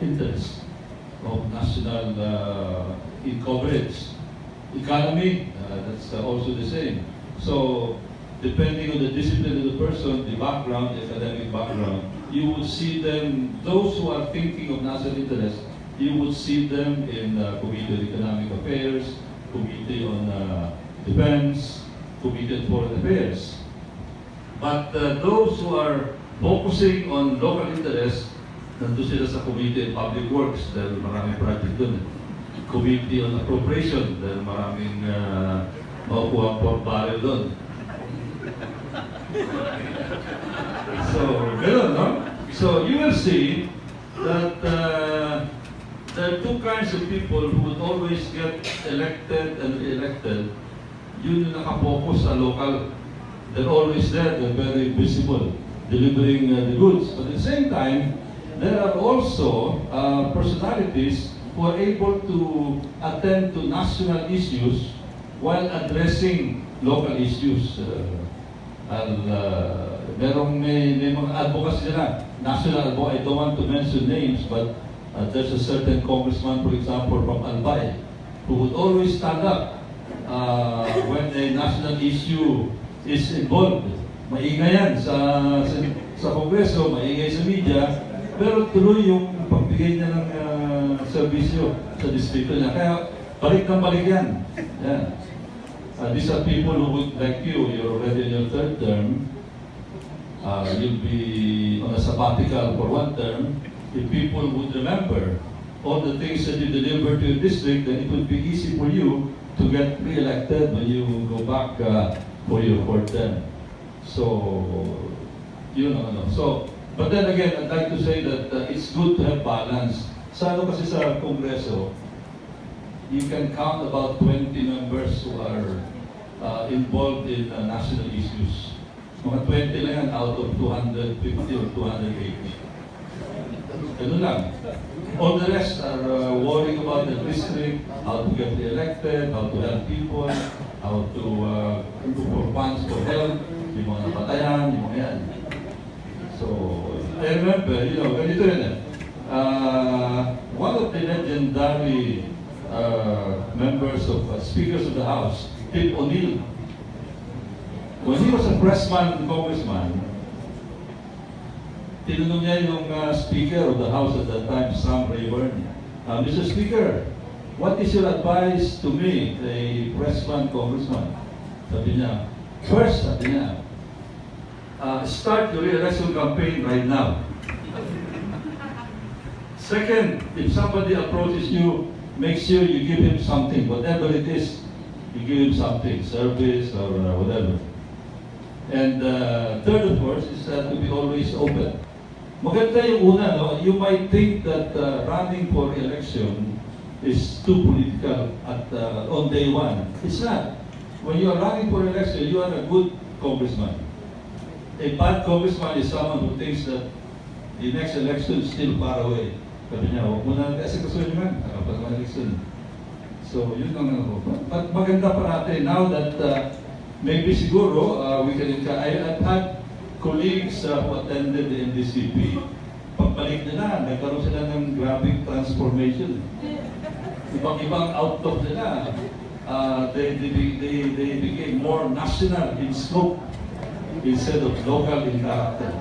interest of national coverage. Economy, that's also the same. So, depending on the discipline of the person, the background, the academic background, you would see them, those who are thinking of national interest, you would see them in Committee on Economic Affairs, Committee on Defense, Committee on Foreign Affairs. But those who are focusing on local interest, nandun sila sa Committee on Public Works dahil maraming project dun. Committee on Appropriation dahil maraming makukuha pork barrel dun. So, gano'n, no? So, you will see that there are two kinds of people who would always get elected and re-elected. Yun yung nakapokus sa local. They're always there, they're very visible, delivering the goods. But at the same time, there are also personalities who are able to attend to national issues while addressing local issues. May mga advocacy sila, national advocacy. I don't want to mention names, but there's a certain congressman, for example, from Albay, who would always stand up when a national issue is involved. Maingay yan sa Kongreso, maingay sa media, pero tuloy yung pagbigay niya ng serbisyo sa distrito niya. Kaya balik ng balik yan. Yeah. These are people who would, like you, you're already in your third term, you'll be on a sabbatical for one term. If people would remember all the things that you delivered to your district, then it would be easy for you to get re-elected when you go back for your fourth term. So, you know. So, but then again, I'd like to say that it's good to have balance. Sa ano kasi sa Kongreso, you can count about 20 members who are involved in national issues. Mga 20 lang yan out of 250 or 280. Ganun lang. All the rest are worrying about the district, how to get elected, how to help people, how to look for funds for health, yung mga napatayan, yung mga yan. So, I remember, ganito yun one of the legendary members of, speakers of the House, Tim O'Neill, when he was a pressman congressman, tinanong niya yung Speaker of the House at that time, Sam Rayburn, Mr. Speaker, what is your advice to me, a pressman congressman? Sabi niya, first, sabi niya, start your re-election campaign right now. Second, if somebody approaches you, make sure you give him something, whatever it is, you give him something, service or whatever. And third, of course, is to be always open. Maganda yung una, no? You might think that running for election is too political on day one. It's not. When you are running for election, you are a good congressman. A bad congressman is someone who thinks that the next election is still far away. Sabi niya, huwag mo na kasi gusto niyo man, nakapag election. So, yun ang ano. But maganda pa natin, now that maybe siguro, we can, I've had colleagues who attended the NDCP. Pagbalik nila, nagkaroon sila ng graphic transformation. Ibang-ibang outlook nila. They became more national in scope instead of local in character.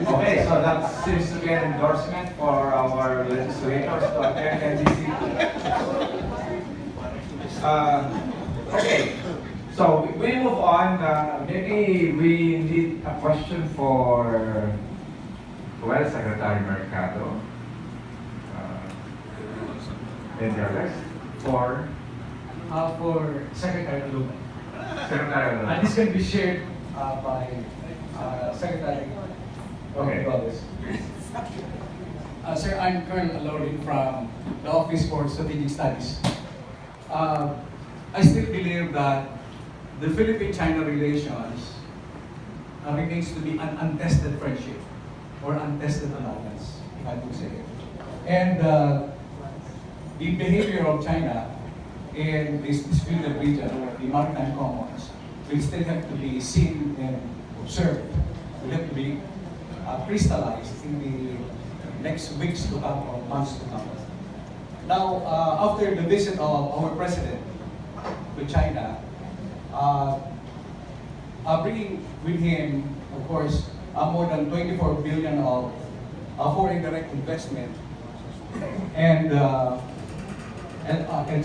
Okay, so that seems to be an endorsement for our legislators to attend NDCP. Okay, so we move on. Maybe we need a question for, Secretary Mercado. And the others? For Secretary Lumen. Secretary. And this can be shared by Secretary Golez. Sir, I'm Colonel Alorin from the Office for Strategic Studies. I still believe that the Philippine-China relations remains to be an untested friendship or untested alliance, if I could say it. And the behavior of China in this disputed region, the Maritime Commons, will still have to be seen and observed will have to be crystallized in the next weeks to come or months to come. Now, after the visit of our president to China, bringing with him, of course, more than 24 billion of foreign direct investment and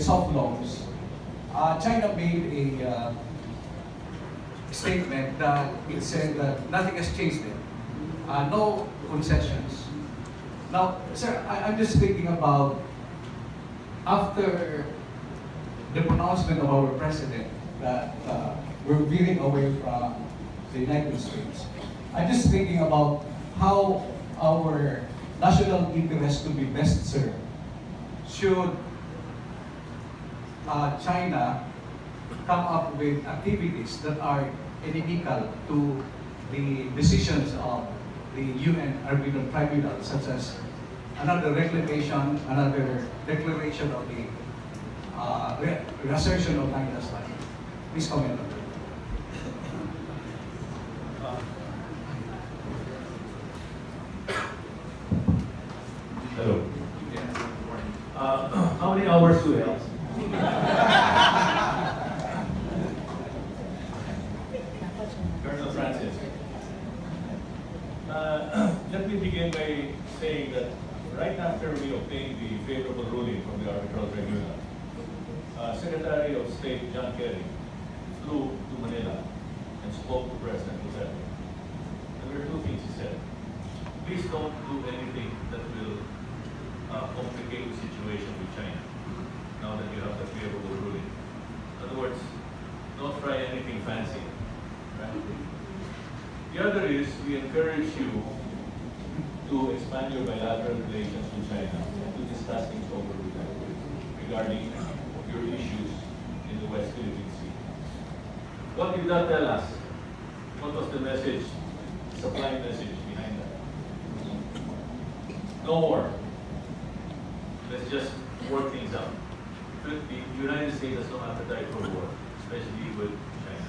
soft loans, China made a statement that it said that nothing has changed there. No concessions. Now, sir, I'm just thinking about after the pronouncement of our president that we're veering away from the United States. I'm just thinking about how our national interest to be best served. Should China come up with activities that are inimical to the decisions of the UN Arbitral Tribunal, such as another reclamation, another declaration of the reassertion of China's land? Please comment on that. Hello. How many hours do we have? Colonel Francis. Let me begin by saying that right after we obtained the favorable ruling from the arbitral tribunal, Secretary of State John Kerry flew to Manila and spoke to President Duterte. There were two things he said. Please don't do anything that will complicate the situation with China, now that you have the favorable ruling. In other words, don't try anything fancy. Right? The other is, we encourage you to expand your bilateral relations with China and to discuss things over with them regarding your issues in the West Philippine Sea. What did that tell us? What was the message, supply message behind that? No war. Let's just work things out. The United States has no appetite for war, especially with China.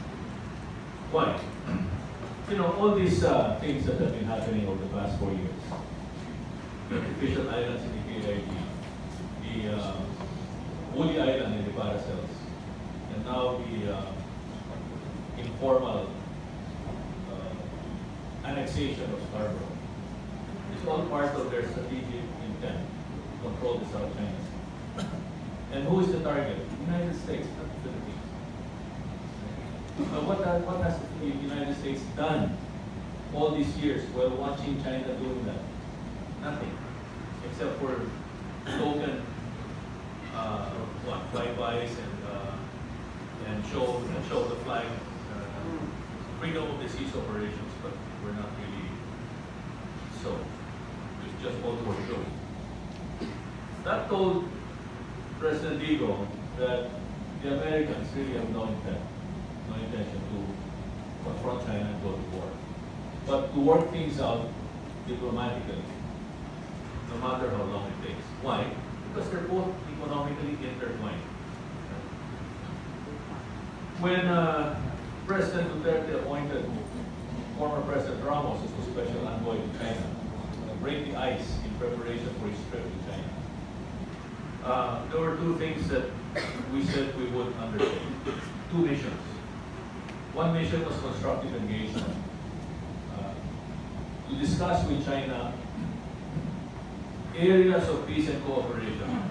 Why? You know, all these things that have been happening over the past 4 years, the artificial islands in the KIG, the woolly island in the Paracels, and now the informal annexation of Scarborough. It's all part of their strategic intent to control the South China Sea. And who is the target? The United States, not the Philippines. But what has the United States done all these years while watching China doing that? Nothing, except for token flybys and show the flag, freedom of the seas operations, but we're not really so. It's just all for show. That told President Vigo that the Americans really have no intention to confront China and go to war, but to work things out diplomatically, no matter how long it takes. Why? Because they're both economically intertwined. When President Duterte appointed former President Ramos as the special envoy to China to break the ice in preparation for his trip to China, there were two things that we said we would undertake. Two missions. One mission was constructive engagement, to discuss with China areas of peace and cooperation,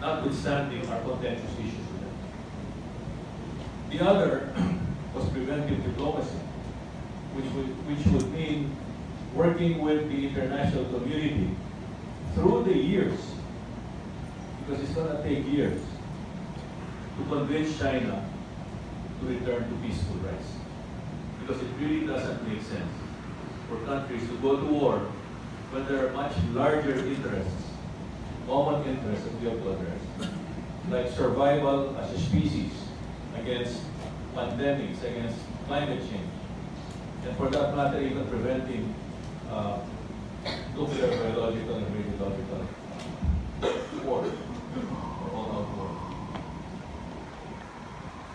notwithstanding our contentious issues with them. The other was preventive diplomacy, which would mean working with the international community through the years, because it's going to take years, to convince China to return to peaceful rights. Because it really doesn't make sense for countries to go to war when there are much larger interests, common interests that we have to address, like survival as a species against pandemics, against climate change, and for that matter, even preventing nuclear, biological, and radiological war, or all-out war.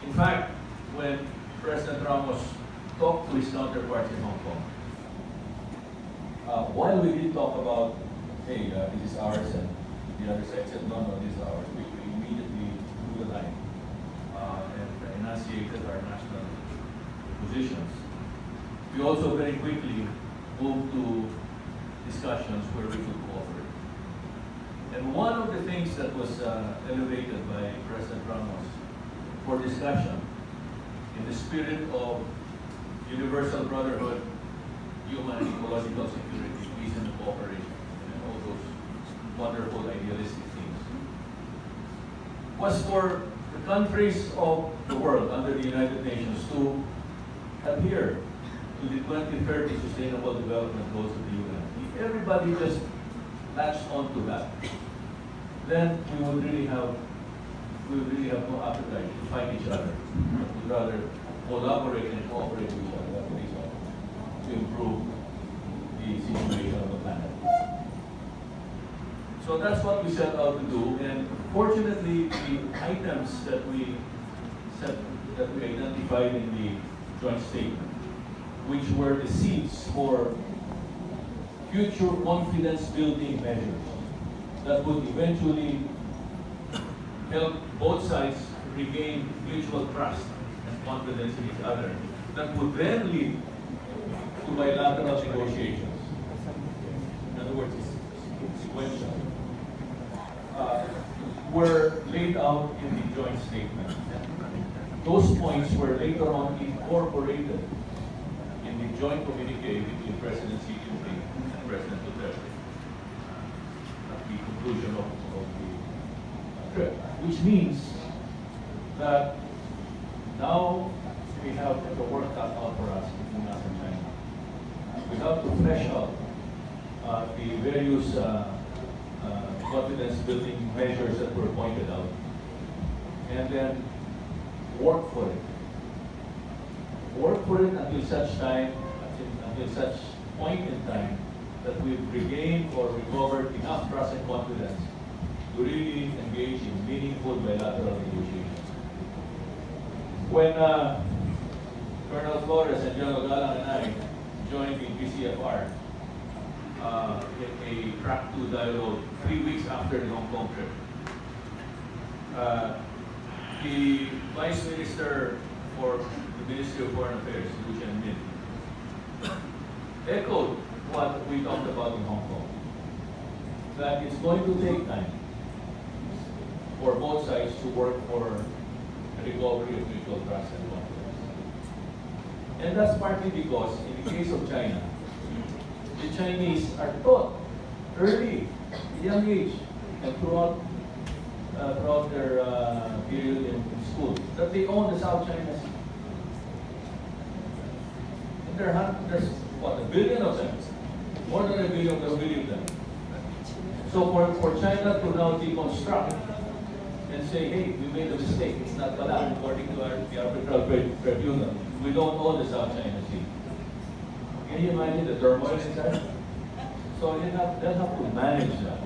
In fact, when President Ramos talked to his counterparts in Hong Kong, while we did talk about, hey, this is ours, and the other side said, no, this is ours, we immediately drew the line and enunciated our national positions. We also very quickly moved to discussions where we could cooperate. And one of the things that was elevated by President Ramos for discussion in the spirit of universal brotherhood, human and ecological security, peace and cooperation, and all those wonderful idealistic things, was for the countries of the world under the United Nations to adhere to the 2030 Sustainable Development Goals of the UN. If everybody just latched onto that, then we would really have no appetite to fight each other. We'd rather collaborate and cooperate with each other to improve the situation of the planet. So that's what we set out to do, and fortunately, the items that we identified in the joint statement, which were the seeds for future confidence-building measures that would eventually help both sides regain mutual trust and confidence in each other, that would then lead to bilateral negotiations. In other words, it's sequential. Were laid out in the joint statement. Those points were later on incorporated in the joint communique between President Xi Jinping and President Duterte at the conclusion of the trip. Which means that now we have the work cut out for us between us and China. We have to flesh out the various confidence-building measures that were pointed out, and then work for it. Work for it until such time, until such point in time that we've regained or recovered enough trust and confidence to really engage in meaningful bilateral negotiations. When Colonel Flores and General Galang and I joined the PCFR in a track 2 dialogue 3 weeks after the Hong Kong trip, the Vice Minister for the Ministry of Foreign Affairs, Lucian Min, echoed what we talked about in Hong Kong, that it's going to take time for both sides to work for a recovery of mutual trust and confidence. And that's partly because, in the case of China, the Chinese are taught early, at a young age, and throughout their period in school, that they own the South China Sea. And there's what, 1 billion of them? More than 1 billion of them. So for China to now deconstruct and say, hey, we made a mistake, it's not valid according to the arbitral tribunal. We don't own the South China Sea. Can you imagine the turmoil inside? So they'll have to manage that.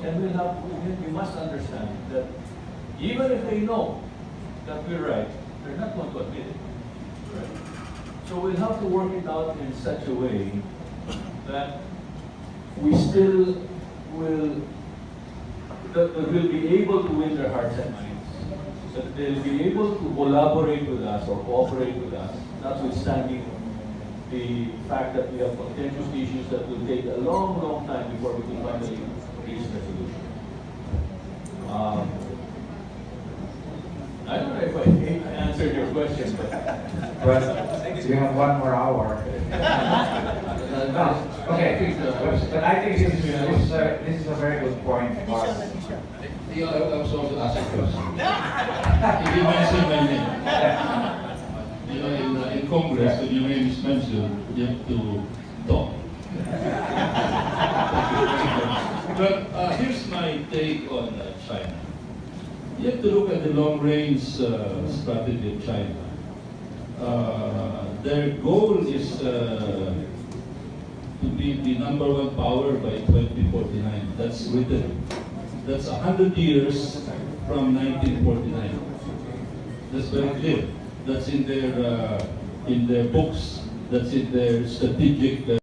And we must understand that even if they know that we're right, they're not going to admit it. Right? So we'll have to work it out in such a way that we still will be able to win their hearts and minds. That they'll be able to collaborate with us or cooperate with us, notwithstanding the fact that we have contentious issues that will take a long, long time before we can finally reach resolution. I don't know if I answered your question, but you have 1 more hour. No, okay, but I think this is a very good point. I was also asked a question. If you mention my name, you know, in Congress, when your name is mentioned, you have to talk. But here's my take on China. You have to look at the long-range strategy of China. Their goal is to be the #1 power by 2049. That's written. That's 100 years from 1949. That's very clear. That's in their books. That's in their strategic